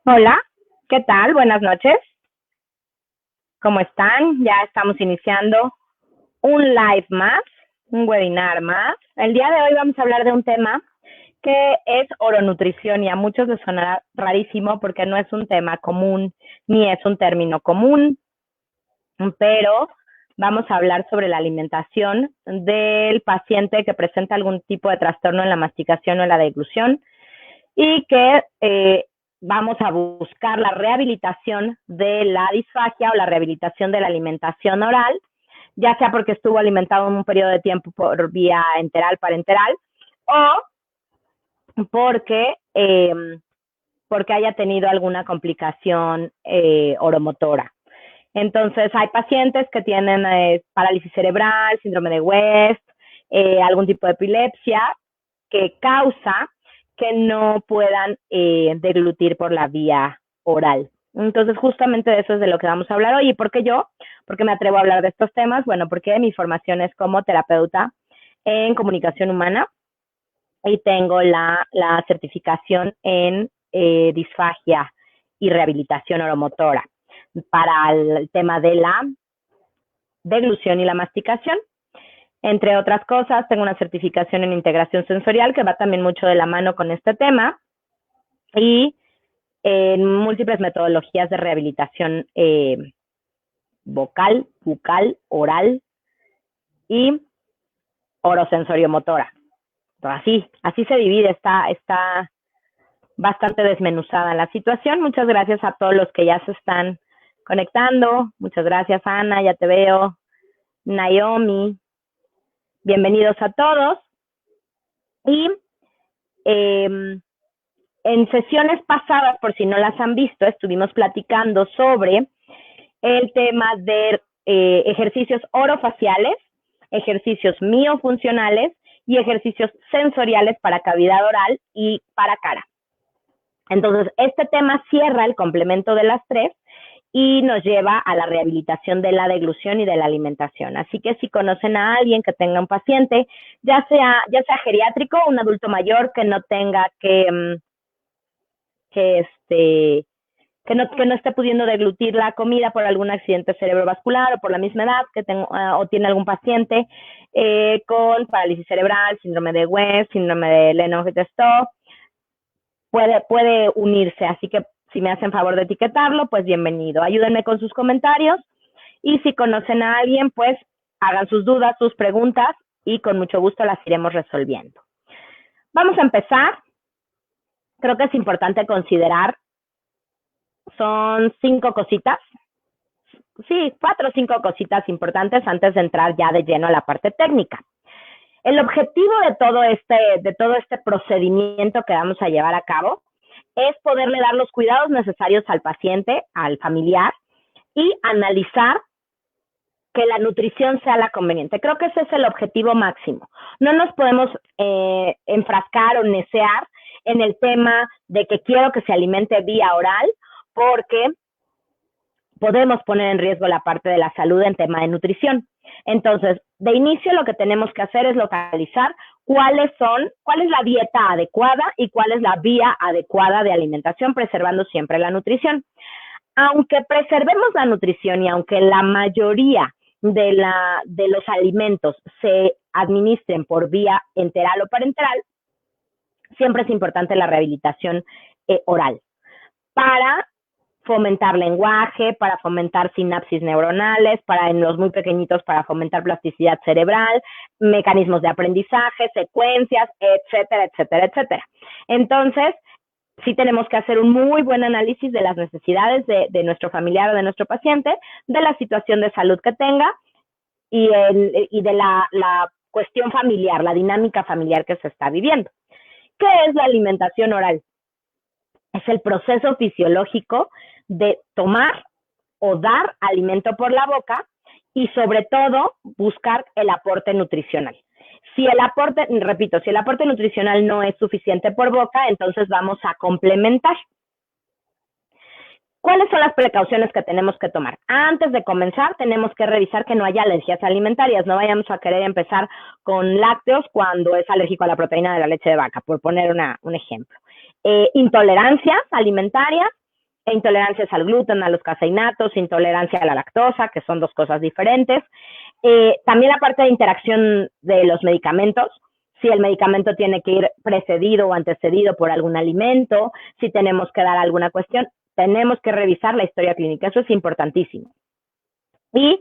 Hola, ¿qué tal? Buenas noches. ¿Cómo están? Ya estamos iniciando un live más, un webinar más. El día de hoy vamos a hablar de un tema que es oronutrición y a muchos les sonará rarísimo porque no es un tema común ni es un término común, pero vamos a hablar sobre la alimentación del paciente que presenta algún tipo de trastorno en la masticación o en la deglución y que vamos a buscar la rehabilitación de la disfagia o la rehabilitación de la alimentación oral, ya sea porque estuvo alimentado en un periodo de tiempo por vía enteral, parenteral, o porque haya tenido alguna complicación oromotora. Entonces, hay pacientes que tienen parálisis cerebral, síndrome de West, algún tipo de epilepsia que causa que no puedan deglutir por la vía oral. Entonces, justamente de eso es de lo que vamos a hablar hoy. ¿Y por qué yo? ¿Por qué me atrevo a hablar de estos temas? Bueno, porque mi formación es como terapeuta en comunicación humana y tengo la certificación en disfagia y rehabilitación oromotora para el tema de la deglución y la masticación. Entre otras cosas, tengo una certificación en integración sensorial que va también mucho de la mano con este tema y en múltiples metodologías de rehabilitación vocal, bucal, oral y orosensoriomotora. Así se divide, está bastante desmenuzada la situación. Muchas gracias a todos los que ya se están conectando. Muchas gracias, Ana, ya te veo. Naomi, bienvenidos a todos. Y en sesiones pasadas, por si no las han visto, estuvimos platicando sobre el tema de ejercicios orofaciales, ejercicios miofuncionales y ejercicios sensoriales para cavidad oral y para cara. Entonces, este tema cierra el complemento de las tres y nos lleva a la rehabilitación de la deglución y de la alimentación. Así que si conocen a alguien que tenga un paciente, ya sea geriátrico, un adulto mayor que no tenga que este que no esté pudiendo deglutir la comida por algún accidente cerebrovascular o por la misma edad que tengo, o tiene algún paciente con parálisis cerebral, síndrome de West, síndrome de Lennox-Gastaut, puede unirse. Así que si me hacen favor de etiquetarlo, pues bienvenido. Ayúdenme con sus comentarios y si conocen a alguien, pues hagan sus dudas, sus preguntas y con mucho gusto las iremos resolviendo. Vamos a empezar. Creo que es importante considerar, son 5 cositas, sí, 4 o 5 cositas importantes antes de entrar ya de lleno a la parte técnica. El objetivo de todo este procedimiento que vamos a llevar a cabo es poderle dar los cuidados necesarios al paciente, al familiar, y analizar que la nutrición sea la conveniente. Creo que ese es el objetivo máximo. No nos podemos enfrascar o necear en el tema de que quiero que se alimente vía oral, porque podemos poner en riesgo la parte de la salud en tema de nutrición. Entonces, de inicio lo que tenemos que hacer es localizar cuál es la dieta adecuada y cuál es la vía adecuada de alimentación, preservando siempre la nutrición. Aunque preservemos la nutrición y aunque la mayoría de los alimentos se administren por vía enteral o parenteral, siempre es importante la rehabilitación oral para fomentar lenguaje, para fomentar sinapsis neuronales, para en los muy pequeñitos para fomentar plasticidad cerebral, mecanismos de aprendizaje, secuencias, etcétera, etcétera, etcétera. Entonces, sí tenemos que hacer un muy buen análisis de las necesidades de nuestro familiar o de nuestro paciente, de la situación de salud que tenga y de la cuestión familiar, la dinámica familiar que se está viviendo. ¿Qué es la alimentación oral? Es el proceso fisiológico de tomar o dar alimento por la boca y sobre todo buscar el aporte nutricional. Si el aporte nutricional no es suficiente por boca, entonces vamos a complementar. ¿Cuáles son las precauciones que tenemos que tomar? Antes de comenzar, tenemos que revisar que no haya alergias alimentarias. No vayamos a querer empezar con lácteos cuando es alérgico a la proteína de la leche de vaca, por poner un ejemplo. Intolerancias alimentarias intolerancias al gluten, a los caseinatos, intolerancia a la lactosa, que son dos cosas diferentes. También la parte de interacción de los medicamentos, si el medicamento tiene que ir precedido o antecedido por algún alimento, si tenemos que dar alguna cuestión, tenemos que revisar la historia clínica, eso es importantísimo. Y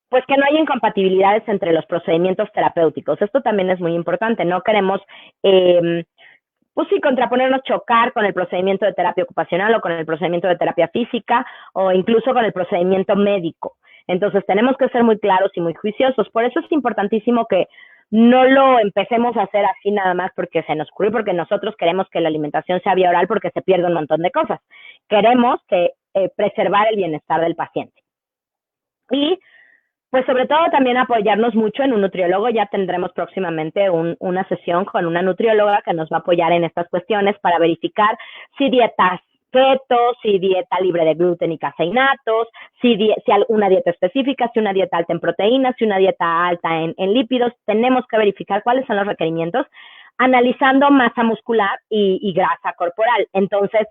pues que no haya incompatibilidades entre los procedimientos terapéuticos, esto también es muy importante, no queremos pues sí, contraponernos, chocar con el procedimiento de terapia ocupacional o con el procedimiento de terapia física o incluso con el procedimiento médico. Entonces tenemos que ser muy claros y muy juiciosos. Por eso es importantísimo que no lo empecemos a hacer así nada más porque se nos ocurrió, porque nosotros queremos que la alimentación sea vía oral porque se pierde un montón de cosas. Queremos que preservar el bienestar del paciente. Y pues sobre todo también apoyarnos mucho en un nutriólogo. Ya tendremos próximamente una sesión con una nutrióloga que nos va a apoyar en estas cuestiones para verificar si dietas keto, si dieta libre de gluten y caseinatos, si una dieta específica, si una dieta alta en proteínas, si una dieta alta en lípidos. Tenemos que verificar cuáles son los requerimientos analizando masa muscular y grasa corporal. Entonces,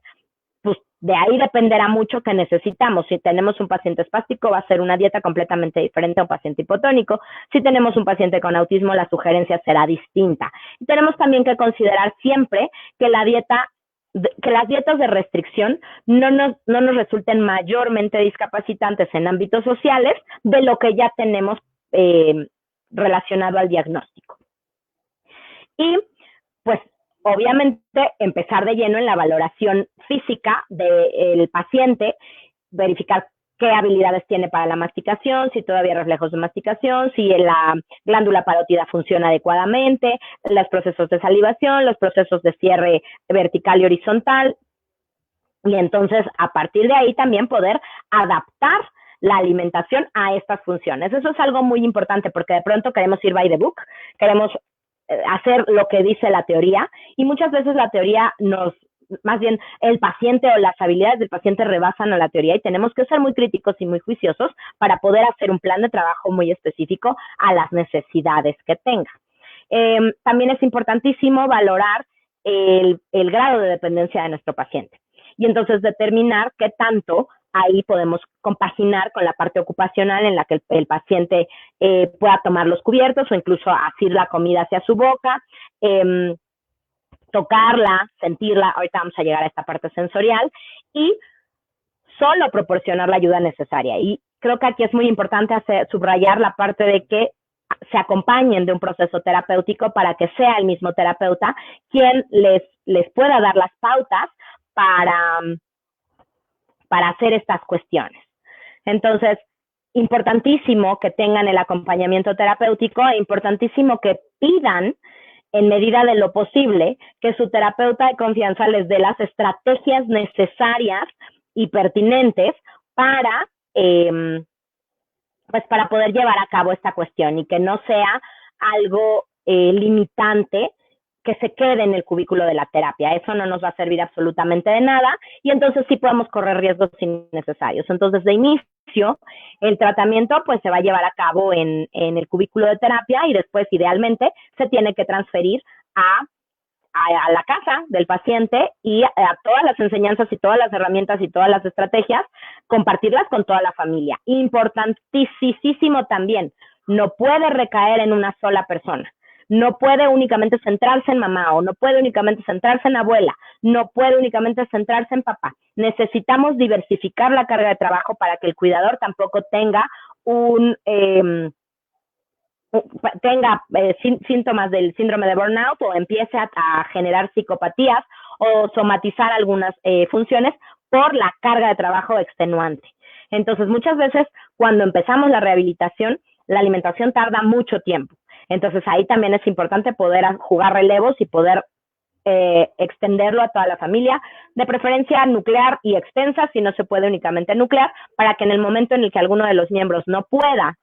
pues de ahí dependerá mucho que necesitamos. Si tenemos un paciente espástico, va a ser una dieta completamente diferente a un paciente hipotónico. Si tenemos un paciente con autismo, la sugerencia será distinta. Y tenemos también que considerar siempre que las dietas de restricción no nos resulten mayormente discapacitantes en ámbitos sociales de lo que ya tenemos relacionado al diagnóstico. Y pues obviamente empezar de lleno en la valoración física del paciente, verificar qué habilidades tiene para la masticación, si todavía hay reflejos de masticación, si la glándula parótida funciona adecuadamente, los procesos de salivación, los procesos de cierre vertical y horizontal. Y entonces, a partir de ahí también poder adaptar la alimentación a estas funciones. Eso es algo muy importante porque de pronto queremos ir by the book, queremos hacer lo que dice la teoría y muchas veces la teoría más bien el paciente o las habilidades del paciente rebasan a la teoría y tenemos que ser muy críticos y muy juiciosos para poder hacer un plan de trabajo muy específico a las necesidades que tenga. También es importantísimo valorar el grado de dependencia de nuestro paciente y entonces determinar qué tanto ahí podemos compaginar con la parte ocupacional en la que el paciente pueda tomar los cubiertos o incluso asir la comida hacia su boca, tocarla, sentirla. Ahorita vamos a llegar a esta parte sensorial y solo proporcionar la ayuda necesaria. Y creo que aquí es muy importante subrayar la parte de que se acompañen de un proceso terapéutico para que sea el mismo terapeuta quien les pueda dar las pautas para hacer estas cuestiones. Entonces, importantísimo que tengan el acompañamiento terapéutico e importantísimo que pidan, en medida de lo posible, que su terapeuta de confianza les dé las estrategias necesarias y pertinentes para poder llevar a cabo esta cuestión y que no sea algo limitante que se quede en el cubículo de la terapia. Eso no nos va a servir absolutamente de nada y entonces sí podemos correr riesgos innecesarios. Entonces, de inicio, el tratamiento pues se va a llevar a cabo en el cubículo de terapia y después, idealmente, se tiene que transferir a la casa del paciente y a todas las enseñanzas y todas las herramientas y todas las estrategias, compartirlas con toda la familia. Importantísimo también, no puede recaer en una sola persona. No puede únicamente centrarse en mamá o no puede únicamente centrarse en abuela, no puede únicamente centrarse en papá. Necesitamos diversificar la carga de trabajo para que el cuidador tampoco tenga síntomas del síndrome de burnout o empiece a generar psicopatías o somatizar algunas funciones por la carga de trabajo extenuante. Entonces, muchas veces cuando empezamos la rehabilitación, la alimentación tarda mucho tiempo. Entonces, ahí también es importante poder jugar relevos y poder extenderlo a toda la familia, de preferencia nuclear y extensa, si no se puede únicamente nuclear, para que en el momento en el que alguno de los miembros no pueda,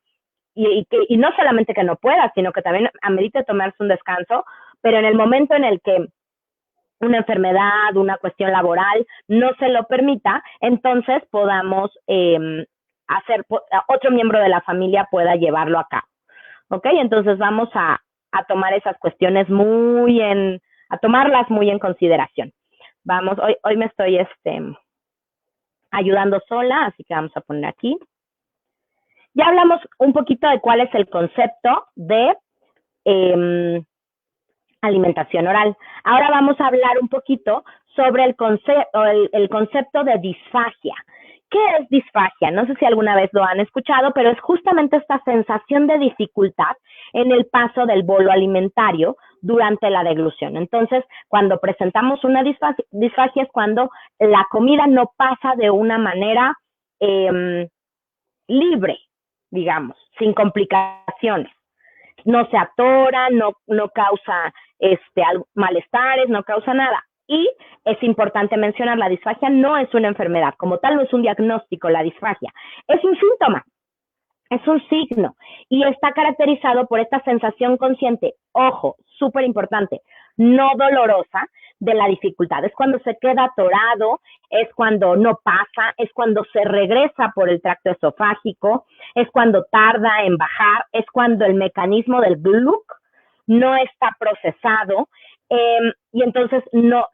y no solamente que no pueda, sino que también amerite tomarse un descanso, pero en el momento en el que una enfermedad, una cuestión laboral no se lo permita, entonces podamos otro miembro de la familia pueda llevarlo a cabo. ¿Ok? Entonces vamos a tomar esas cuestiones a tomarlas muy en consideración. Vamos, hoy me estoy ayudando sola, así que vamos a poner aquí. Ya hablamos un poquito de cuál es el concepto de alimentación oral. Ahora vamos a hablar un poquito sobre el concepto de disfagia. ¿Qué es disfagia? No sé si alguna vez lo han escuchado, pero es justamente esta sensación de dificultad en el paso del bolo alimentario durante la deglución. Entonces, cuando presentamos una disfagia es cuando la comida no pasa de una manera libre, digamos, sin complicaciones. No se atora, no causa malestares, no causa nada. Y es importante mencionar, la disfagia no es una enfermedad, como tal no es un diagnóstico la disfagia, es un síntoma, es un signo y está caracterizado por esta sensación consciente, ojo, súper importante, no dolorosa de la dificultad. Es cuando se queda atorado, es cuando no pasa, es cuando se regresa por el tracto esofágico, es cuando tarda en bajar, es cuando el mecanismo del gluc no está procesado y entonces no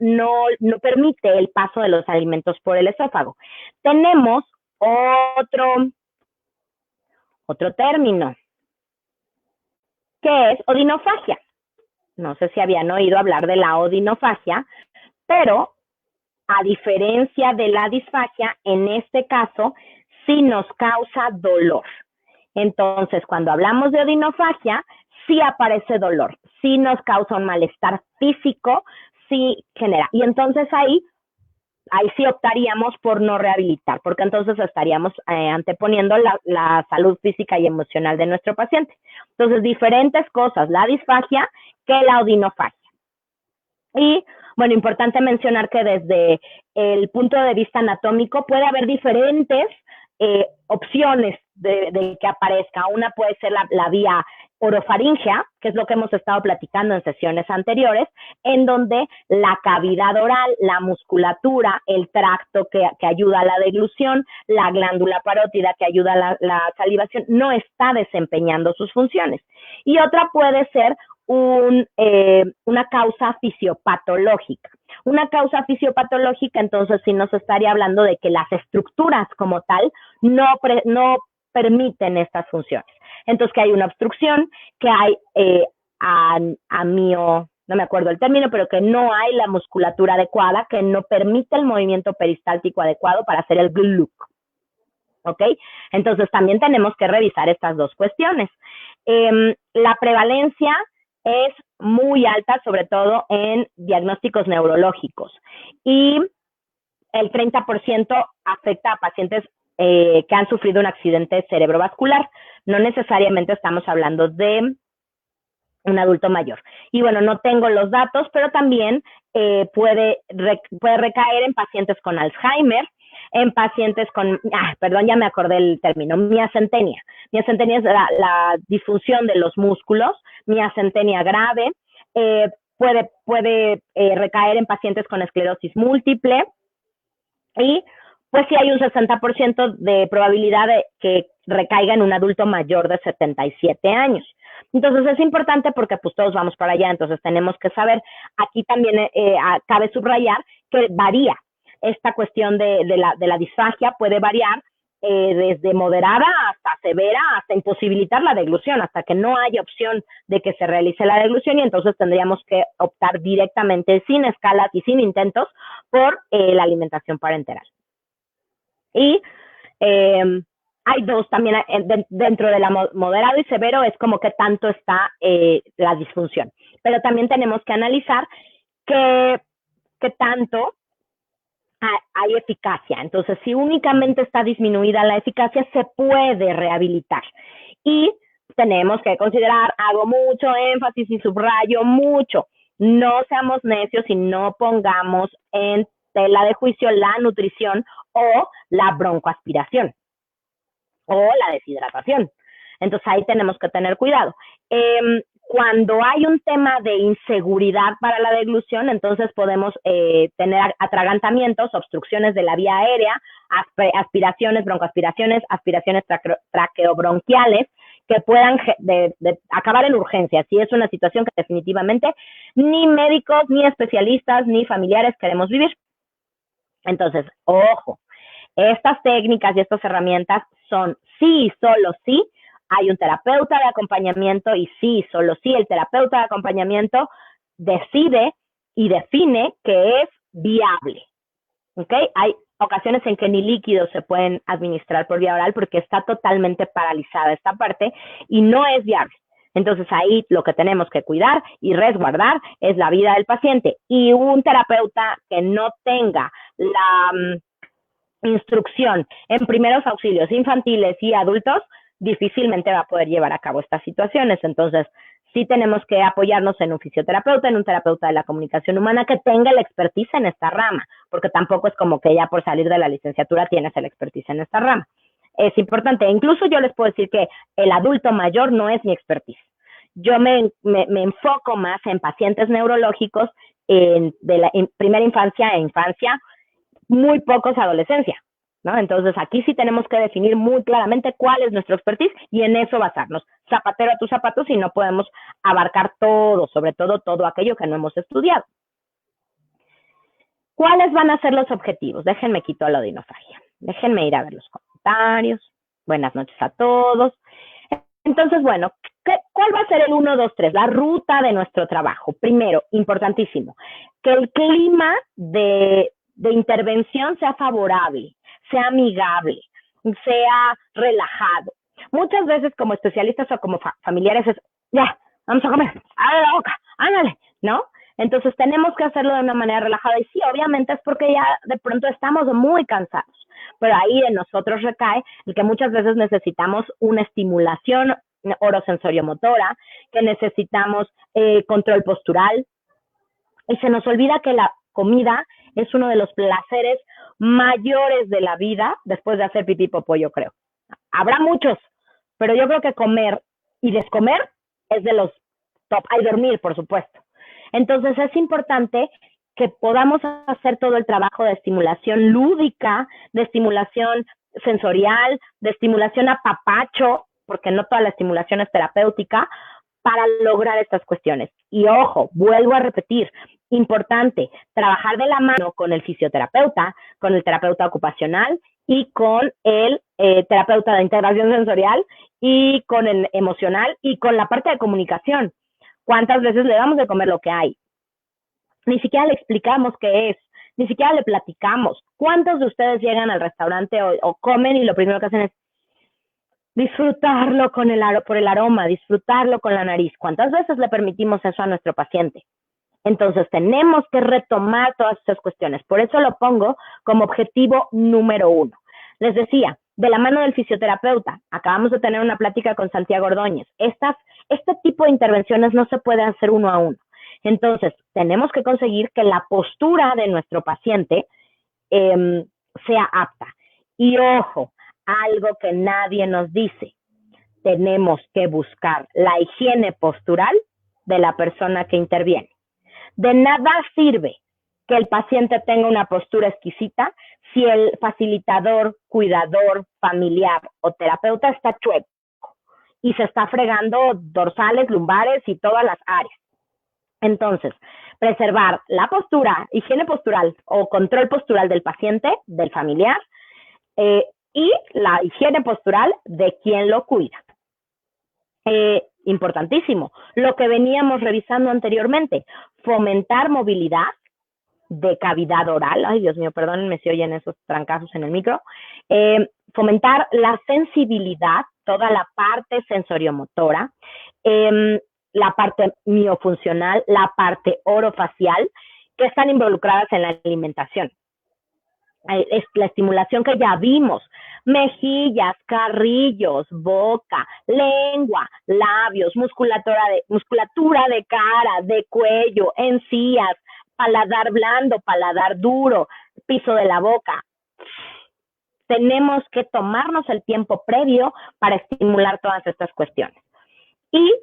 permite el paso de los alimentos por el esófago. Tenemos otro término, que es odinofagia. No sé si habían oído hablar de la odinofagia, pero a diferencia de la disfagia, en este caso sí nos causa dolor. Entonces, cuando hablamos de odinofagia, sí aparece dolor, sí nos causa un malestar físico, sí genera. Y entonces ahí sí optaríamos por no rehabilitar, porque entonces estaríamos anteponiendo la salud física y emocional de nuestro paciente. Entonces, diferentes cosas, la disfagia que la odinofagia. Y, bueno, importante mencionar que desde el punto de vista anatómico puede haber diferentes opciones de que aparezca. Una puede ser la vía orofaringea, que es lo que hemos estado platicando en sesiones anteriores, en donde la cavidad oral, la musculatura, el tracto que ayuda a la deglución, la glándula parótida que ayuda a la salivación, no está desempeñando sus funciones. Y otra puede ser una causa fisiopatológica. Una causa fisiopatológica, entonces sí nos estaría hablando de que las estructuras como tal no permiten estas funciones. Entonces que hay una obstrucción, que hay no me acuerdo el término, pero que no hay la musculatura adecuada, que no permite el movimiento peristáltico adecuado para hacer el gluc. ¿Ok? Entonces también tenemos que revisar estas dos cuestiones. La prevalencia es muy alta, sobre todo en diagnósticos neurológicos. Y el 30% afecta a pacientes que han sufrido un accidente cerebrovascular. No necesariamente estamos hablando de un adulto mayor. Y bueno, no tengo los datos, pero también puede recaer en pacientes con Alzheimer, en pacientes con, perdón, ya me acordé el término, miacentenia. Miacentenia es la disfunción de los músculos, miacentenia grave, puede recaer en pacientes con esclerosis múltiple y pues sí hay un 60% de probabilidad de que recaiga en un adulto mayor de 77 años. Entonces es importante porque pues todos vamos para allá, entonces tenemos que saber, aquí también cabe subrayar que varía. Esta cuestión de la disfagia puede variar desde moderada hasta severa, hasta imposibilitar la deglución, hasta que no haya opción de que se realice la deglución y entonces tendríamos que optar directamente, sin escalas y sin intentos, por la alimentación parenteral. Y hay dos también dentro de la moderado y severo, es como que tanto está la disfunción. Pero también tenemos que analizar qué tanto hay eficacia. Entonces, si únicamente está disminuida la eficacia, se puede rehabilitar. Y tenemos que considerar, hago mucho énfasis y subrayo mucho, no seamos necios y no pongamos en tela de juicio la nutrición o la broncoaspiración o la deshidratación. Entonces ahí tenemos que tener cuidado. Cuando hay un tema de inseguridad para la deglución, entonces podemos tener atragantamientos, obstrucciones de la vía aérea, aspiraciones, broncoaspiraciones, aspiraciones traqueobronquiales, que puedan acabar en urgencias. Y es una situación que definitivamente ni médicos, ni especialistas, ni familiares queremos vivir. Entonces, ojo, Estas técnicas y estas herramientas son sí y solo sí hay un terapeuta de acompañamiento y sí, solo sí, el terapeuta de acompañamiento decide y define que es viable. ¿Ok? Hay ocasiones en que ni líquidos se pueden administrar por vía oral porque está totalmente paralizada esta parte y no es viable. Entonces ahí lo que tenemos que cuidar y resguardar es la vida del paciente, y un terapeuta que no tenga la instrucción en primeros auxilios infantiles y adultos difícilmente va a poder llevar a cabo estas situaciones. Entonces sí tenemos que apoyarnos en un fisioterapeuta, en un terapeuta de la comunicación humana que tenga la expertise en esta rama, porque tampoco es como que ya por salir de la licenciatura tienes el expertise en esta rama. Es importante, incluso yo les puedo decir que el adulto mayor no es mi expertise. Yo me enfoco más en pacientes neurológicos en primera infancia e infancia, muy pocos adolescencia, ¿no? Entonces aquí sí tenemos que definir muy claramente cuál es nuestro expertise y en eso basarnos. Zapatero a tus zapatos, y no podemos abarcar todo, sobre todo todo aquello que no hemos estudiado. ¿Cuáles van a ser los objetivos? Déjenme quito la odinofagia. Déjenme ir a ver los comentarios. Buenas noches a todos. Entonces, bueno, ¿cuál va a ser el 1, 2, 3? La ruta de nuestro trabajo. Primero, importantísimo, que el clima de intervención sea favorable, sea amigable, sea relajado. Muchas veces como especialistas o como familiares es, ya, vamos a comer, abre la boca, ándale, ¿no? Entonces tenemos que hacerlo de una manera relajada, y sí, obviamente es porque ya de pronto estamos muy cansados, pero ahí en nosotros recae el que muchas veces necesitamos una estimulación orosensoriomotora, que necesitamos control postural, y se nos olvida que la comida es uno de los placeres mayores de la vida después de hacer pipí popó, yo creo. Habrá muchos, pero yo creo que comer y descomer es de los top. Hay dormir, por supuesto. Entonces es importante que podamos hacer todo el trabajo de estimulación lúdica, de estimulación sensorial, de estimulación a papacho, porque no toda la estimulación es terapéutica, para lograr estas cuestiones. Y ojo, vuelvo a repetir, importante, trabajar de la mano con el fisioterapeuta, con el terapeuta ocupacional y con el terapeuta de integración sensorial y con el emocional y con la parte de comunicación. ¿Cuántas veces le damos de comer lo que hay? Ni siquiera le explicamos qué es, ni siquiera le platicamos. ¿Cuántos de ustedes llegan al restaurante o comen y lo primero que hacen es disfrutarlo por el aroma, disfrutarlo con la nariz? ¿Cuántas veces le permitimos eso a nuestro paciente? Entonces tenemos que retomar todas estas cuestiones. Por eso lo pongo como objetivo número 1. Les decía, de la mano del fisioterapeuta, acabamos de tener una plática con Santiago Ordóñez. Este tipo de intervenciones no se puede hacer uno a uno. Entonces, tenemos que conseguir que la postura de nuestro paciente sea apta. Y ojo, algo que nadie nos dice, tenemos que buscar la higiene postural de la persona que interviene. De nada sirve que el paciente tenga una postura exquisita si el facilitador, cuidador, familiar o terapeuta está chueco y se está fregando dorsales, lumbares y todas las áreas. Entonces, preservar la postura, higiene postural o control postural del paciente, del familiar, y la higiene postural de quien lo cuida. Importantísimo, lo que veníamos revisando anteriormente, fomentar movilidad de cavidad oral. Ay, Dios mío, perdónenme si oyen esos trancazos en el micro. Fomentar la sensibilidad, toda la parte sensoriomotora, la parte miofuncional, la parte orofacial, que están involucradas en la alimentación. Es la estimulación que ya vimos: mejillas, carrillos, boca, lengua, labios, musculatura de cara, de cuello, encías, paladar blando, paladar duro, piso de la boca. Tenemos que tomarnos el tiempo previo para estimular todas estas cuestiones. Y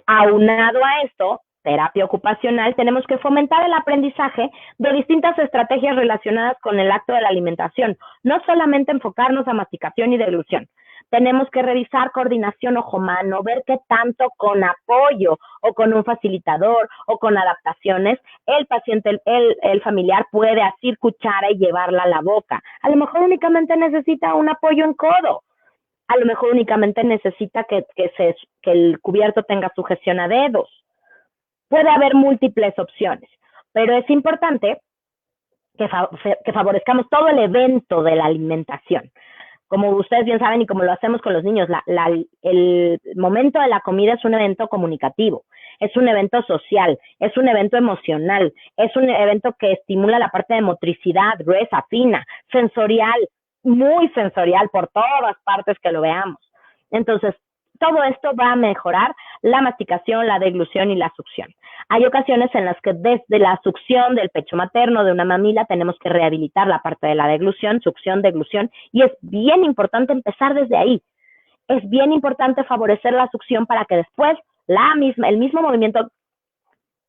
aunado a esto, terapia ocupacional, tenemos que fomentar el aprendizaje de distintas estrategias relacionadas con el acto de la alimentación, no solamente enfocarnos a masticación y deglución. Tenemos que revisar coordinación ojo-mano, ver qué tanto con apoyo o con un facilitador o con adaptaciones el paciente, el familiar puede asir cuchara y llevarla a la boca. A lo mejor únicamente necesita un apoyo en codo. A lo mejor únicamente necesita que el cubierto tenga sujeción a dedos. Puede haber múltiples opciones, pero es importante que favorezcamos todo el evento de la alimentación. Como ustedes bien saben y como lo hacemos con los niños, el momento de la comida es un evento comunicativo, es un evento social, es un evento emocional, es un evento que estimula la parte de motricidad gruesa, fina, sensorial, muy sensorial por todas partes que lo veamos. Entonces, todo esto va a mejorar la masticación, la deglución y la succión. Hay ocasiones en las que desde la succión del pecho materno, de una mamila, tenemos que rehabilitar la parte de la deglución, succión, deglución, y es bien importante empezar desde ahí. Es bien importante favorecer la succión para que después el mismo movimiento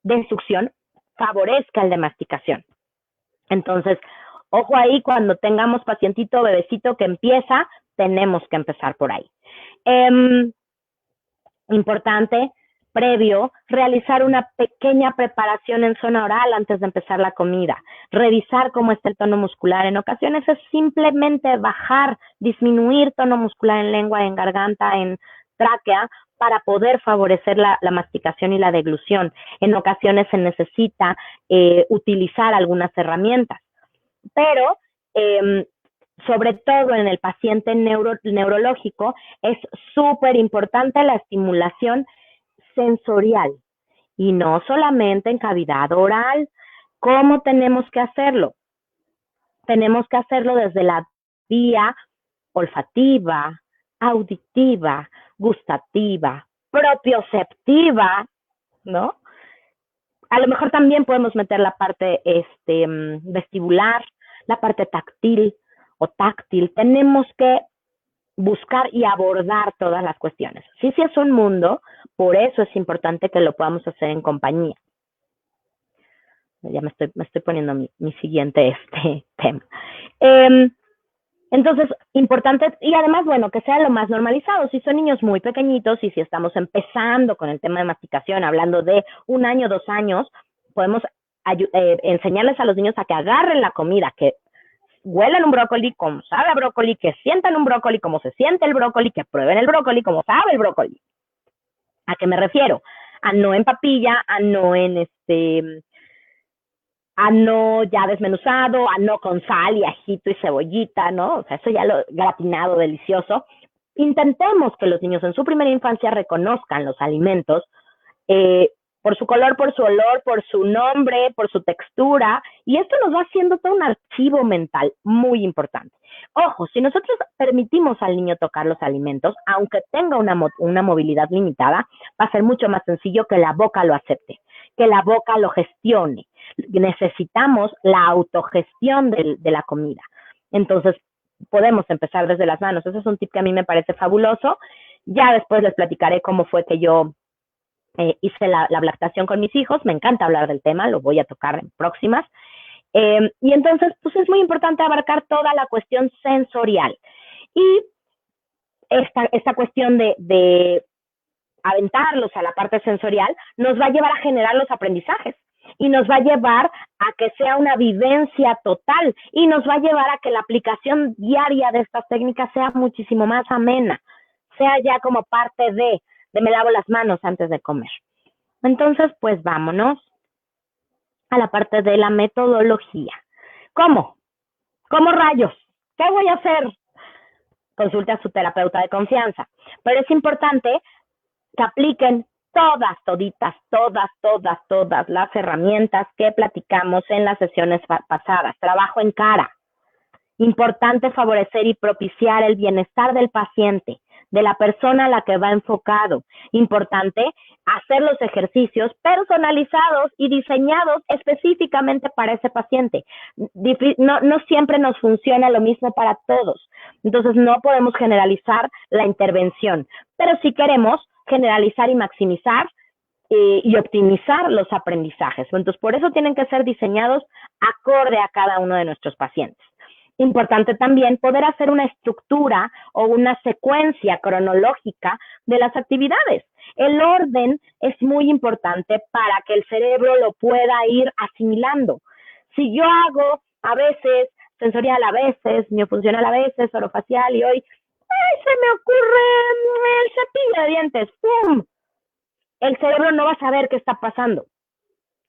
de succión favorezca el de masticación. Entonces, ojo ahí, cuando tengamos pacientito, bebecito que empieza, tenemos que empezar por ahí. Importante, previo, realizar una pequeña preparación en zona oral antes de empezar la comida. Revisar cómo está el tono muscular. En ocasiones es simplemente bajar, disminuir tono muscular en lengua, en garganta, en tráquea, para poder favorecer la masticación y la deglución. En ocasiones se necesita utilizar algunas herramientas. Pero sobre todo en el paciente neurológico, es súper importante la estimulación sensorial y no solamente en cavidad oral. ¿Cómo tenemos que hacerlo? Tenemos que hacerlo desde la vía olfativa, auditiva, gustativa, propioceptiva, ¿no? A lo mejor también podemos meter la parte vestibular, la parte táctil o táctil. Tenemos que buscar y abordar todas las cuestiones. Sí es un mundo, por eso es importante que lo podamos hacer en compañía. Ya me estoy poniendo mi siguiente tema. Entonces, importante, y además, bueno, que sea lo más normalizado. Si son niños muy pequeñitos y si estamos empezando con el tema de masticación, hablando de 1 año, 2 años, podemos enseñarles a los niños a que agarren la comida, que huelan un brócoli como sabe a brócoli, que sientan un brócoli como se siente el brócoli, que prueben el brócoli como sabe el brócoli. ¿A qué me refiero? A no en papilla, a no ya desmenuzado, a no con sal y ajito y cebollita, ¿no? O sea, eso ya lo gratinado, delicioso. Intentemos que los niños en su primera infancia reconozcan los alimentos por su color, por su olor, por su nombre, por su textura, y esto nos va haciendo todo un archivo mental muy importante. Ojo, si nosotros permitimos al niño tocar los alimentos, aunque tenga una movilidad limitada, va a ser mucho más sencillo que la boca lo acepte, que la boca lo gestione. Necesitamos la autogestión de la comida. Entonces, podemos empezar desde las manos. Ese es un tip que a mí me parece fabuloso. Ya después les platicaré cómo fue que yo hice la lactación con mis hijos. Me encanta hablar del tema, lo voy a tocar en próximas. Y entonces, pues es muy importante abarcar toda la cuestión sensorial. Y esta cuestión de aventarlos a la parte sensorial nos va a llevar a generar los aprendizajes y nos va a llevar a que sea una vivencia total y nos va a llevar a que la aplicación diaria de estas técnicas sea muchísimo más amena, sea ya como parte de me lavo las manos antes de comer. Entonces, pues vámonos a la parte de la metodología. ¿Cómo? ¿Cómo rayos? ¿Qué voy a hacer? Consulte a su terapeuta de confianza. Pero es importante que apliquen todas las herramientas que platicamos en las sesiones pasadas. Trabajo en cara. Importante favorecer y propiciar el bienestar del paciente, de la persona a la que va enfocado. Importante hacer los ejercicios personalizados y diseñados específicamente para ese paciente. No siempre nos funciona lo mismo para todos. Entonces no podemos generalizar la intervención, pero sí queremos generalizar y maximizar y optimizar los aprendizajes. Entonces por eso tienen que ser diseñados acorde a cada uno de nuestros pacientes. importante también poder hacer una estructura o una secuencia cronológica de las actividades. El orden es muy importante para que el cerebro lo pueda ir asimilando. Si yo hago a veces sensorial, a veces miofuncional, a veces orofacial y hoy se me ocurre el cepillo de dientes, ¡pum! El cerebro no va a saber qué está pasando.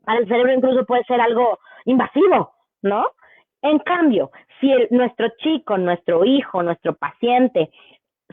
Para el cerebro incluso puede ser algo invasivo, ¿no? En cambio, si nuestro chico, nuestro hijo, nuestro paciente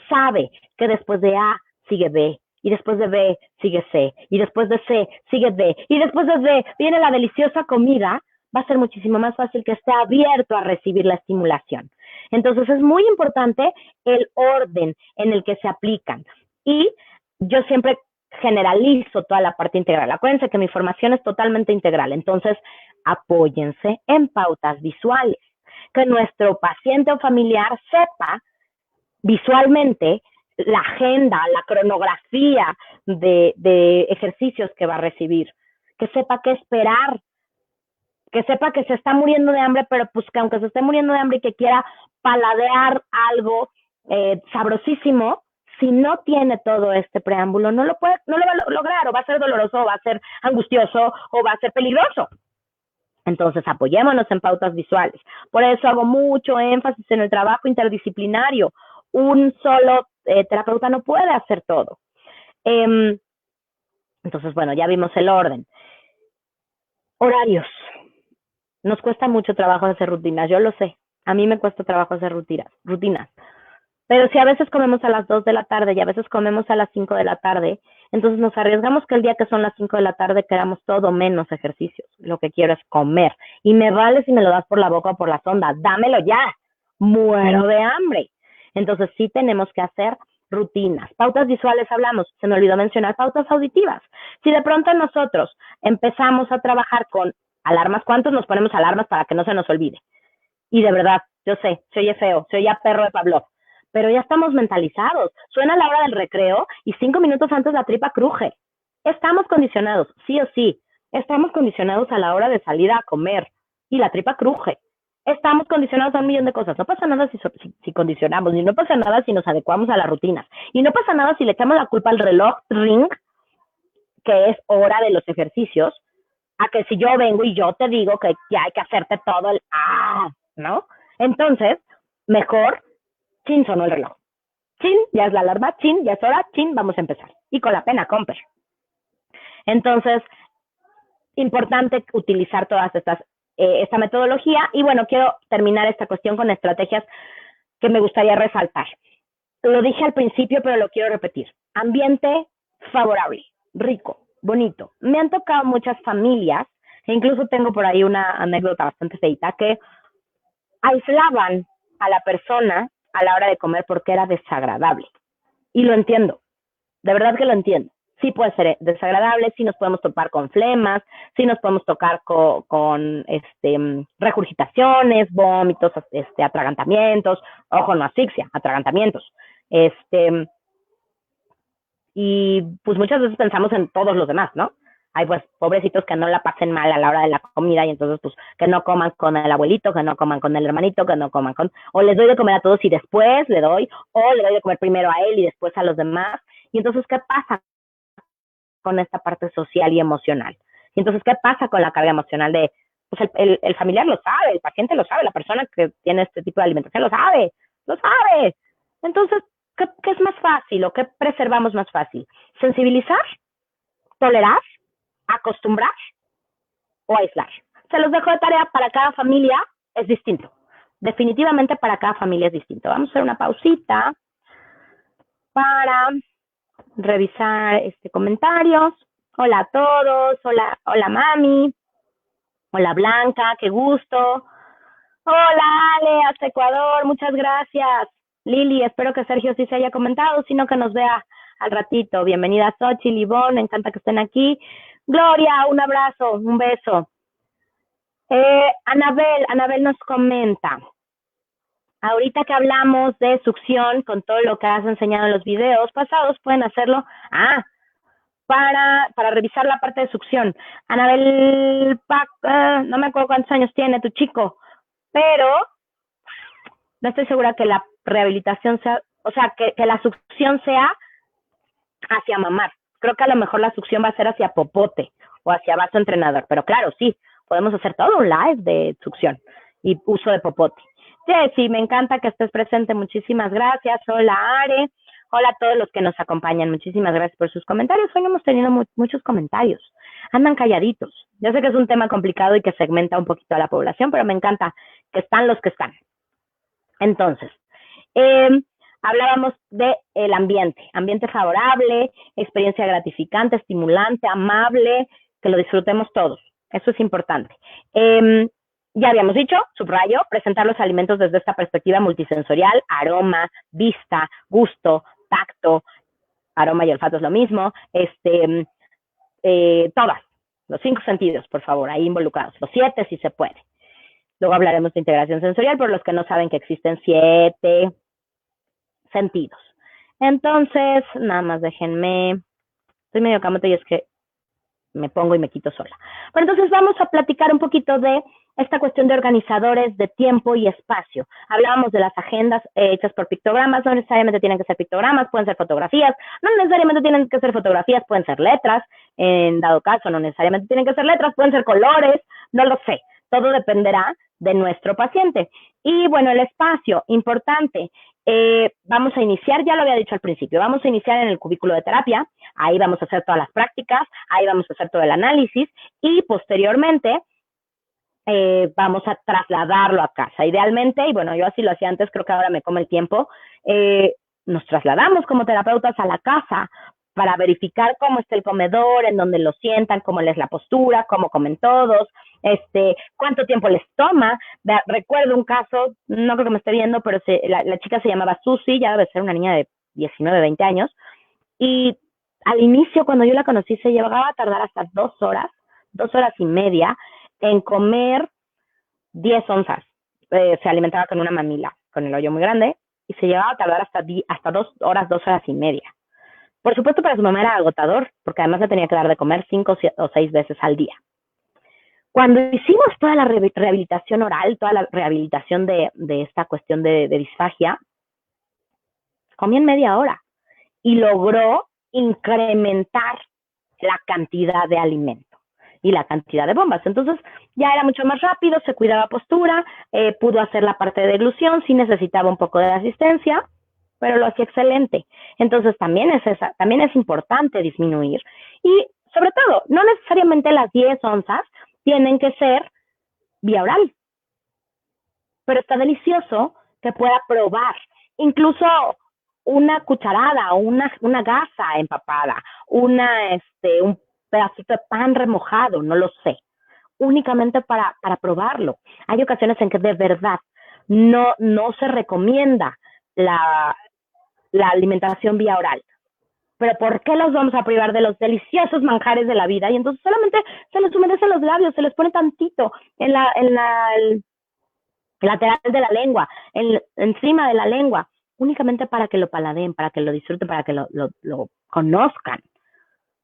sabe que después de A sigue B, y después de B sigue C, y después de C sigue D, y después de D viene la deliciosa comida, va a ser muchísimo más fácil que esté abierto a recibir la estimulación. Entonces es muy importante el orden en el que se aplican. Y yo siempre generalizo toda la parte integral. Acuérdense que mi formación es totalmente integral. Entonces, apóyense en pautas visuales. Que nuestro paciente o familiar sepa visualmente la agenda, la cronografía de ejercicios que va a recibir. Que sepa qué esperar. Que sepa que se está muriendo de hambre, pero pues que aunque se esté muriendo de hambre y que quiera paladear algo sabrosísimo, si no tiene todo este preámbulo, no lo va a lograr, o va a ser doloroso, o va a ser angustioso, o va a ser peligroso. Entonces, apoyémonos en pautas visuales. Por eso hago mucho énfasis en el trabajo interdisciplinario. Un solo terapeuta no puede hacer todo. Entonces, bueno, ya vimos el orden. Horarios. Nos cuesta mucho trabajo hacer rutinas, yo lo sé. A mí me cuesta trabajo hacer rutinas. Pero si a veces comemos a las 2 de la tarde y a veces comemos a las 5 de la tarde, entonces nos arriesgamos que el día que son las 5 de la tarde queramos todo menos ejercicios. Lo que quiero es comer. Y me vale si me lo das por la boca o por la sonda. Dámelo ya. Muero de hambre. Entonces sí tenemos que hacer rutinas. Pautas visuales hablamos. Se me olvidó mencionar pautas auditivas. Si de pronto nosotros empezamos a trabajar con alarmas, ¿cuántos nos ponemos alarmas para que no se nos olvide? Y de verdad, yo sé, se oye feo, se oye a perro de Pavlov, pero ya estamos mentalizados. Suena la hora del recreo y 5 minutos antes la tripa cruje. Estamos condicionados, sí o sí. Estamos condicionados a la hora de salir a comer y la tripa cruje. Estamos condicionados a un millón de cosas. No pasa nada si condicionamos, y no pasa nada si nos adecuamos a las rutinas. Y no pasa nada si le echamos la culpa al reloj ring, que es hora de los ejercicios, a que si yo vengo y yo te digo que ya hay que hacerte todo el ¿no? Entonces, mejor, chin, sonó el reloj. Chin, ya es la alarma, chin, ya es hora, chin, vamos a empezar. Y con la pena, comper. Entonces, importante utilizar todas esta metodología. Y bueno, quiero terminar esta cuestión con estrategias que me gustaría resaltar. Lo dije al principio, pero lo quiero repetir. Ambiente favorable, rico, bonito. Me han tocado muchas familias, e incluso tengo por ahí una anécdota bastante feita, que aislaban a la persona a la hora de comer porque era desagradable. Y lo entiendo, de verdad que lo entiendo. Sí puede ser desagradable, sí nos podemos topar con flemas, sí nos podemos tocar con regurgitaciones, vómitos, atragantamientos, ojo, no asfixia, atragantamientos. Y pues muchas veces pensamos en todos los demás, ¿no? Ay, pues pobrecitos que no la pasen mal a la hora de la comida y entonces pues que no coman con el abuelito, que no coman con el hermanito, que no coman con... O les doy de comer a todos y después le doy, o le doy de comer primero a él y después a los demás. Y entonces, ¿qué pasa con esta parte social y emocional? Y entonces, ¿qué pasa con la carga emocional de... Pues el familiar lo sabe, el paciente lo sabe, la persona que tiene este tipo de alimentación lo sabe, lo sabe. Entonces, ¿qué es más fácil o qué preservamos más fácil? ¿Sensibilizar? ¿Tolerar? ¿Acostumbrar? ¿O aislar? Se los dejo de tarea, para cada familia es distinto. Definitivamente para cada familia es distinto. Vamos a hacer una pausita para revisar comentarios. Hola a todos, hola Mami, hola Blanca, qué gusto. Hola Ale, hasta Ecuador, muchas gracias. Lili, espero que Sergio sí se haya comentado, sino que nos vea al ratito. Bienvenida Xochitl, Ivonne, me encanta que estén aquí. Gloria, un abrazo, un beso. Anabel nos comenta, ahorita que hablamos de succión, con todo lo que has enseñado en los videos pasados, pueden hacerlo, para revisar la parte de succión. Anabel, no me acuerdo cuántos años tiene tu chico, pero no estoy segura que la rehabilitación sea, o sea, que la succión sea hacia mamar. Creo que a lo mejor la succión va a ser hacia popote o hacia vaso entrenador, pero claro, sí, podemos hacer todo un live de succión y uso de popote. Jessy, me encanta que estés presente, muchísimas gracias. Hola, Are. Hola a todos los que nos acompañan, muchísimas gracias por sus comentarios. Hoy no hemos tenido muchos comentarios, andan calladitos. Yo sé que es un tema complicado y que segmenta un poquito a la población, pero me encanta que están los que están. Entonces, hablábamos del ambiente favorable, experiencia gratificante, estimulante, amable, que lo disfrutemos todos. Eso es importante. Ya habíamos dicho, subrayo, presentar los alimentos desde esta perspectiva multisensorial, aroma, vista, gusto, tacto, aroma y olfato es lo mismo, todas, los 5 sentidos, por favor, ahí involucrados, los 7 si se puede. Luego hablaremos de integración sensorial, por los que no saben que existen 7 sentidos. Entonces, nada más déjenme, estoy medio camote y es que me pongo y me quito sola. Pero entonces vamos a platicar un poquito de esta cuestión de organizadores de tiempo y espacio. Hablábamos de las agendas hechas por pictogramas, no necesariamente tienen que ser pictogramas, pueden ser fotografías, no necesariamente tienen que ser fotografías, pueden ser letras, en dado caso no necesariamente tienen que ser letras, pueden ser colores, no lo sé, todo dependerá de nuestro paciente. Y bueno, el espacio, importante, vamos a iniciar, ya lo había dicho al principio, vamos a iniciar en el cubículo de terapia, ahí vamos a hacer todas las prácticas, ahí vamos a hacer todo el análisis y posteriormente vamos a trasladarlo a casa. Idealmente, y bueno, yo así lo hacía antes, creo que ahora me come el tiempo, nos trasladamos como terapeutas a la casa para verificar cómo está el comedor, en dónde lo sientan, cómo les la postura, cómo comen todos, cuánto tiempo les toma. Recuerdo un caso, no creo que me esté viendo, pero la chica se llamaba Susi, ya debe ser una niña de 19, 20 años, y al inicio, cuando yo la conocí, se llegaba a tardar hasta 2 horas y media, en comer 10 onzas. Se alimentaba con una mamila, con el hoyo muy grande, y se llegaba a tardar hasta 2 horas, 2 horas y media. Por supuesto, para su mamá era agotador, porque además le tenía que dar de comer 5 o 6 veces al día. Cuando hicimos toda la rehabilitación oral, toda la rehabilitación de esta cuestión de disfagia, comía en media hora y logró incrementar la cantidad de alimento y la cantidad de bombas. Entonces ya era mucho más rápido, se cuidaba postura, pudo hacer la parte de deglución, sí necesitaba un poco de asistencia, pero lo hacía excelente. Entonces también es importante disminuir. Y sobre todo, no necesariamente las 10 onzas tienen que ser vía oral, pero está delicioso que pueda probar, incluso una cucharada o una gasa empapada, un pedacito de pan remojado, no lo sé, únicamente para probarlo. Hay ocasiones en que de verdad no se recomienda la alimentación vía oral. Pero ¿por qué los vamos a privar de los deliciosos manjares de la vida? Y entonces solamente se les humedecen los labios, se les pone tantito en el lateral de la lengua, encima de la lengua, únicamente para que lo paladeen, para que lo disfruten, para que lo conozcan.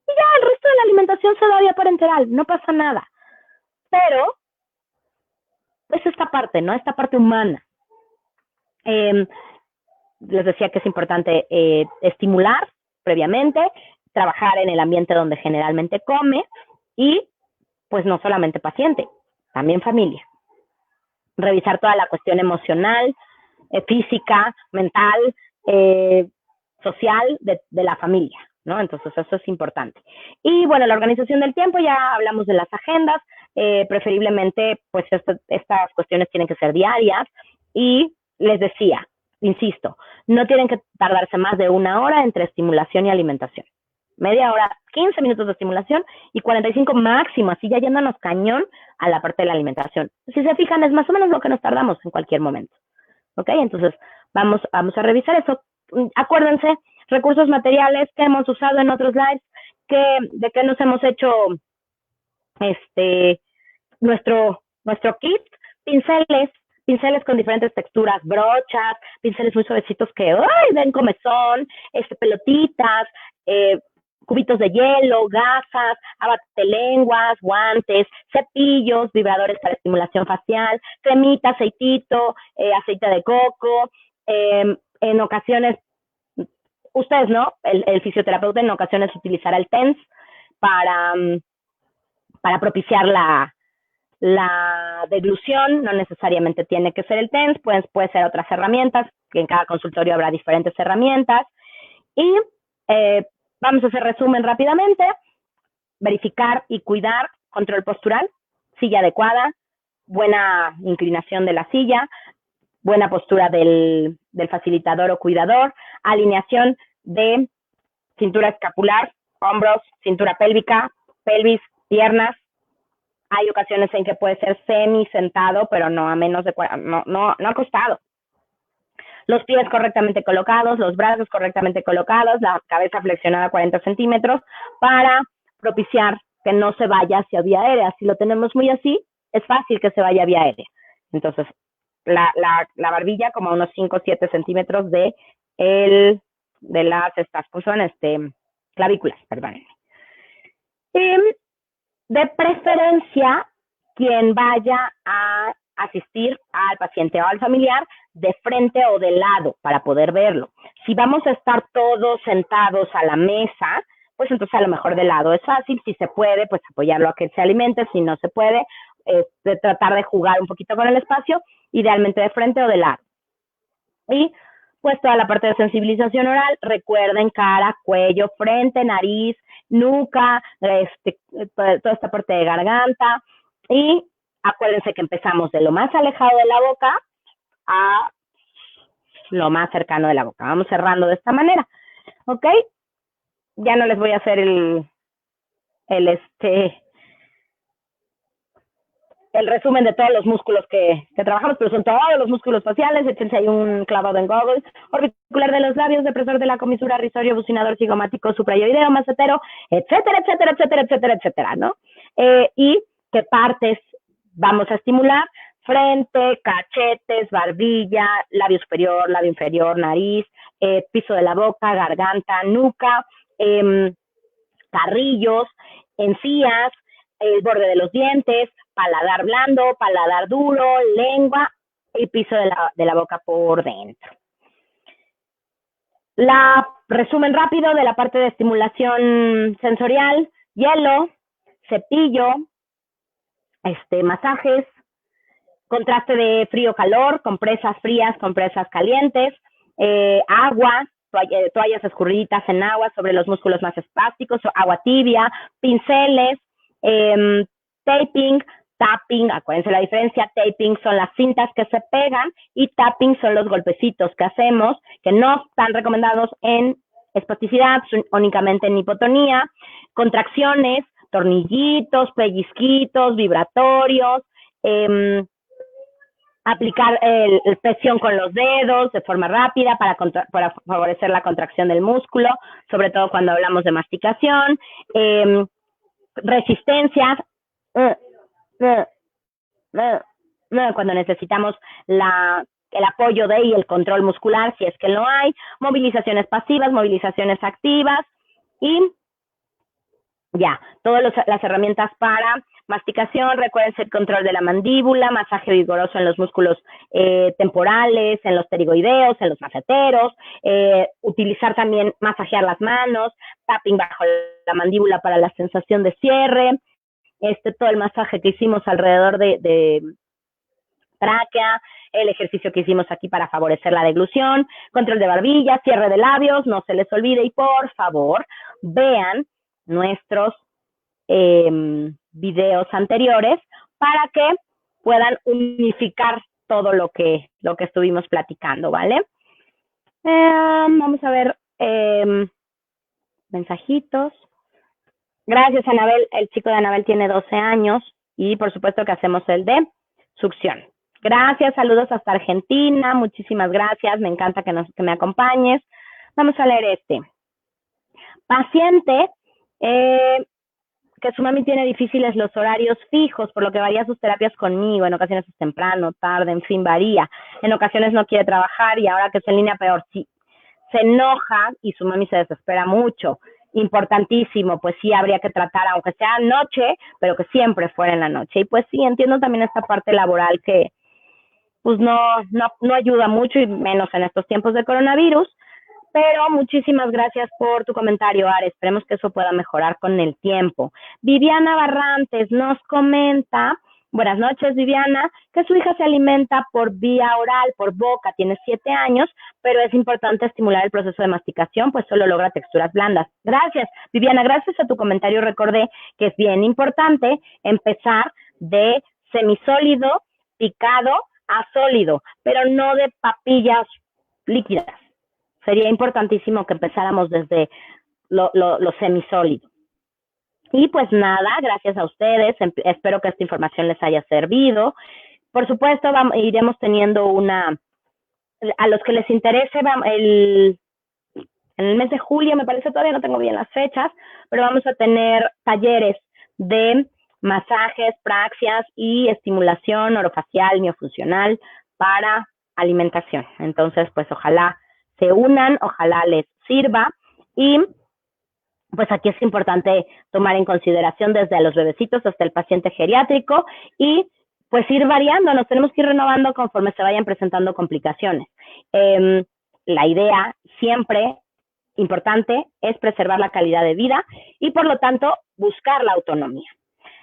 Y ya el resto de la alimentación se da vía parenteral, no pasa nada. Pero es esta parte, ¿no? Esta parte humana. Les decía que es importante estimular previamente, trabajar en el ambiente donde generalmente come y pues no solamente paciente, también familia. Revisar toda la cuestión emocional, física, mental, social de la familia, ¿no? Entonces eso es importante. Y bueno, la organización del tiempo, ya hablamos de las agendas, preferiblemente pues estas cuestiones tienen que ser diarias y les decía, insisto, no tienen que tardarse más de 1 hora entre estimulación y alimentación. Media hora, 15 minutos de estimulación y 45 máximo, así ya yéndonos cañón a la parte de la alimentación. Si se fijan, es más o menos lo que nos tardamos en cualquier momento. ¿Ok? Entonces, vamos a revisar eso. Acuérdense, recursos materiales que hemos usado en otros lives, de que nos hemos hecho nuestro kit, pinceles con diferentes texturas, brochas, pinceles muy suavecitos que ¡ay! Den comezón, pelotitas, cubitos de hielo, gasas, abatelenguas, guantes, cepillos, vibradores para estimulación facial, cremita, aceitito, aceite de coco, en ocasiones, ustedes no, el fisioterapeuta en ocasiones utilizará el TENS para propiciar la deglución, no necesariamente tiene que ser el TENS, puede ser otras herramientas, que en cada consultorio habrá diferentes herramientas. Y vamos a hacer resumen rápidamente. Verificar y cuidar control postural, silla adecuada, buena inclinación de la silla, buena postura del facilitador o cuidador, alineación de cintura escapular, hombros, cintura pélvica, pelvis, piernas. Hay ocasiones en que puede ser semi sentado, pero no a menos de no acostado. Los pies correctamente colocados, los brazos correctamente colocados, la cabeza flexionada 40 centímetros para propiciar que no se vaya hacia vía aérea. Si lo tenemos muy así, es fácil que se vaya vía aérea. Entonces, la barbilla como a unos 5 o 7 centímetros de las clavículas, perdónenme. De preferencia, quien vaya a asistir al paciente o al familiar de frente o de lado para poder verlo. Si vamos a estar todos sentados a la mesa, pues entonces a lo mejor de lado es fácil. Si se puede, pues apoyarlo a que se alimente. Si no se puede, tratar de jugar un poquito con el espacio, idealmente de frente o de lado. Y pues toda la parte de sensibilización oral, recuerden cara, cuello, frente, nariz, nuca, toda esta parte de garganta. Y acuérdense que empezamos de lo más alejado de la boca a lo más cercano de la boca. Vamos cerrando de esta manera, ¿ok? Ya no les voy a hacer el resumen de todos los músculos que trabajamos, pero son todos los músculos faciales. Échense ahí un clavado en Google. Orbicular de los labios, depresor de la comisura, risorio, bucinador, cigomático, suprayoideo, macetero, etcétera, etcétera, etcétera, etcétera, etcétera, ¿no? Y qué partes vamos a estimular: frente, cachetes, barbilla, labio superior, labio inferior, nariz, piso de la boca, garganta, nuca, carrillos, encías, el borde de los dientes, paladar blando, paladar duro, lengua y piso de la boca por dentro. Resumen rápido de la parte de estimulación sensorial: hielo, cepillo, masajes, contraste de frío-calor, compresas frías, compresas calientes, agua, toallas escurriditas en agua sobre los músculos más espásticos, agua tibia, pinceles, taping, tapping. Acuérdense la diferencia: taping son las cintas que se pegan y tapping son los golpecitos que hacemos, que no están recomendados en espasticidad, únicamente en hipotonía. Contracciones, tornillitos, pellizquitos, vibratorios, aplicar presión con los dedos de forma rápida para favorecer la contracción del músculo, sobre todo cuando hablamos de masticación. Resistencias, cuando necesitamos el apoyo y el control muscular, si es que lo hay. Movilizaciones pasivas, movilizaciones activas y ya, todas las herramientas para masticación. Recuerden el control de la mandíbula, masaje vigoroso en los músculos temporales, en los pterigoideos, en los maceteros, utilizar también, masajear las manos, tapping bajo la mandíbula para la sensación de cierre, todo el masaje que hicimos alrededor de tráquea, el ejercicio que hicimos aquí para favorecer la deglución, control de barbilla, cierre de labios, no se les olvide. Y por favor, vean nuestros videos anteriores para que puedan unificar todo lo que estuvimos platicando, ¿vale? Vamos a ver mensajitos. Gracias, Anabel. El chico de Anabel tiene 12 años y por supuesto que hacemos el de succión. Gracias, saludos hasta Argentina. Muchísimas gracias, me encanta que me acompañes. Vamos a leer paciente que su mami tiene difíciles los horarios fijos, por lo que varía sus terapias conmigo. En ocasiones es temprano, tarde, en fin, varía. En ocasiones no quiere trabajar y ahora que es en línea peor. Sí, se enoja y su mami se desespera mucho. importantísimo, pues sí habría que tratar, aunque sea noche, pero que siempre fuera en la noche. Y pues sí, entiendo también esta parte laboral que pues no ayuda mucho y menos en estos tiempos de coronavirus, pero muchísimas gracias por tu comentario, Ares. Esperemos que eso pueda mejorar con el tiempo. Viviana Barrantes nos comenta, buenas noches, Viviana, que su hija se alimenta por vía oral, por boca, tiene 7 años, pero es importante estimular el proceso de masticación, pues solo logra texturas blandas. Gracias, Viviana, gracias a tu comentario recordé que es bien importante empezar de semisólido, picado, a sólido, pero no de papillas líquidas. Sería importantísimo que empezáramos desde lo semisólido. Y pues nada, gracias a ustedes, espero que esta información les haya servido. Por supuesto, iremos teniendo a los que les interese, en el mes de julio, me parece, todavía no tengo bien las fechas, pero vamos a tener talleres de masajes, praxias y estimulación orofacial, miofuncional para alimentación. Entonces, pues ojalá se unan, ojalá les sirva y pues aquí es importante tomar en consideración desde los bebecitos hasta el paciente geriátrico y pues ir variando, nos tenemos que ir renovando conforme se vayan presentando complicaciones. La idea siempre importante es preservar la calidad de vida y por lo tanto buscar la autonomía.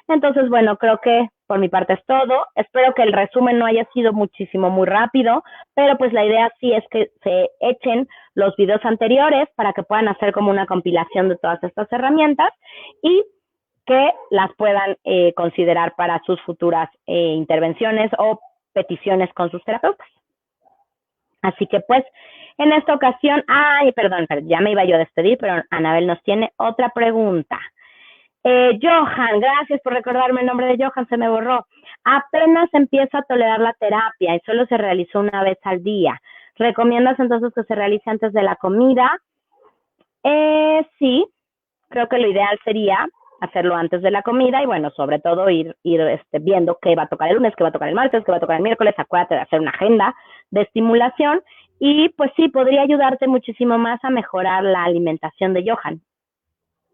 Entonces, bueno, creo que por mi parte es todo. Espero que el resumen no haya sido muy rápido, pero pues la idea sí es que se echen los videos anteriores para que puedan hacer como una compilación de todas estas herramientas y que las puedan considerar para sus futuras intervenciones o peticiones con sus terapeutas. Así que pues, en esta ocasión, perdón, ya me iba yo a despedir, pero Anabel nos tiene otra pregunta. Johan, gracias por recordarme el nombre de Johan, se me borró. Apenas empieza a tolerar la terapia y solo se realizó una vez al día. ¿Recomiendas entonces que se realice antes de la comida? Sí, creo que lo ideal sería hacerlo antes de la comida y bueno, sobre todo ir viendo qué va a tocar el lunes, qué va a tocar el martes, qué va a tocar el miércoles. Acuérdate de hacer una agenda de estimulación y pues sí, podría ayudarte muchísimo más a mejorar la alimentación de Johan.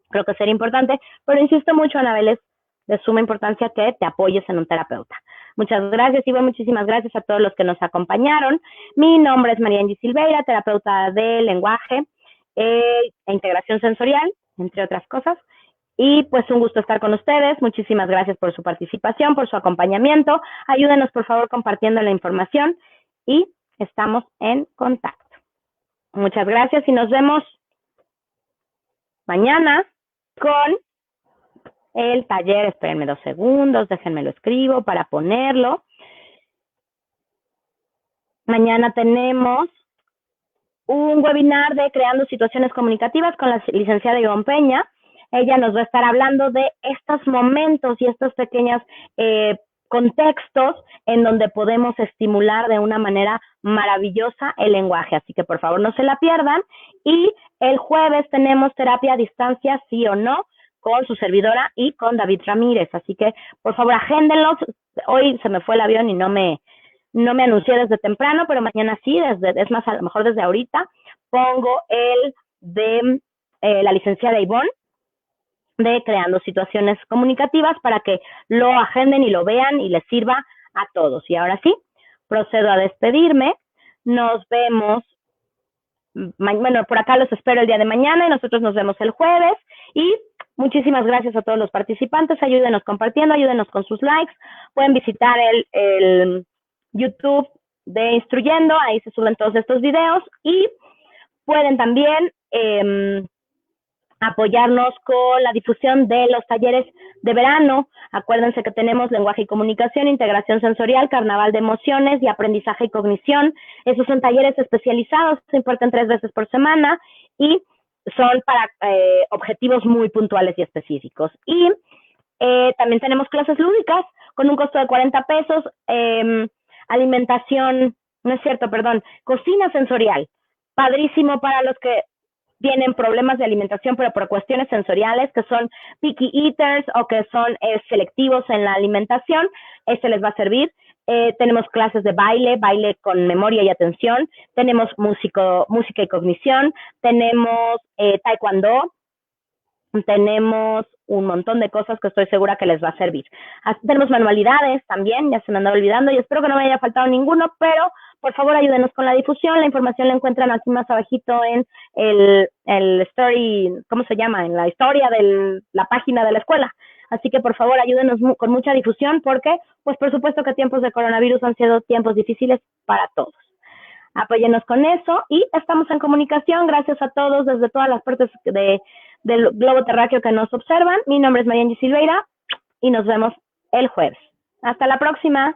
Creo que sería importante, pero insisto mucho, Anabel, es de suma importancia que te apoyes en un terapeuta. Muchas gracias, Iván, muchísimas gracias a todos los que nos acompañaron. Mi nombre es María Angie Silveira, terapeuta de lenguaje e integración sensorial, entre otras cosas. Y pues un gusto estar con ustedes. Muchísimas gracias por su participación, por su acompañamiento. Ayúdenos, por favor, compartiendo la información y estamos en contacto. Muchas gracias y nos vemos mañana con el taller. Espérenme 2 segundos, déjenme lo escribo para ponerlo. Mañana tenemos un webinar de creando situaciones comunicativas con la licenciada Ivonne Peña. Ella nos va a estar hablando de estos momentos y estos pequeños contextos en donde podemos estimular de una manera maravillosa el lenguaje. Así que por favor no se la pierdan. Y el jueves tenemos terapia a distancia, sí o no, con su servidora y con David Ramírez. Así que por favor agéndenlos. Hoy se me fue el avión y no me anuncié desde temprano, pero mañana sí, es más, a lo mejor desde ahorita, pongo el de la licenciada Ivonne, de creando situaciones comunicativas para que lo agenden y lo vean y les sirva a todos. Y ahora sí, procedo a despedirme. Nos vemos, bueno, por acá los espero el día de mañana y nosotros nos vemos el jueves. Y muchísimas gracias a todos los participantes. Ayúdenos compartiendo, ayúdenos con sus likes. Pueden visitar el YouTube de Instruyendo, ahí se suben todos estos videos y pueden también apoyarnos con la difusión de los talleres de verano. Acuérdense que tenemos lenguaje y comunicación, integración sensorial, carnaval de emociones y aprendizaje y cognición. Esos son talleres especializados, se imparten 3 veces por semana y son para objetivos muy puntuales y específicos. Y también tenemos clases lúdicas con un costo de 40 pesos, alimentación, no es cierto, perdón, cocina sensorial. Padrísimo para los que tienen problemas de alimentación, pero por cuestiones sensoriales, que son picky eaters o que son selectivos en la alimentación. Este les va a servir. Tenemos clases de baile con memoria y atención. Tenemos música y cognición. Tenemos taekwondo, tenemos un montón de cosas que estoy segura que les va a servir. Tenemos manualidades también, ya se me andaba olvidando y espero que no me haya faltado ninguno, pero por favor ayúdenos con la difusión. La información la encuentran aquí más abajito en el story, ¿cómo se llama? En la historia de la página de la escuela. Así que por favor ayúdenos con mucha difusión porque, pues por supuesto que tiempos de coronavirus han sido tiempos difíciles para todos. Apóyenos con eso y estamos en comunicación. Gracias a todos desde todas las partes del globo terráqueo que nos observan. Mi nombre es Mariangi Silveira y nos vemos el jueves. Hasta la próxima.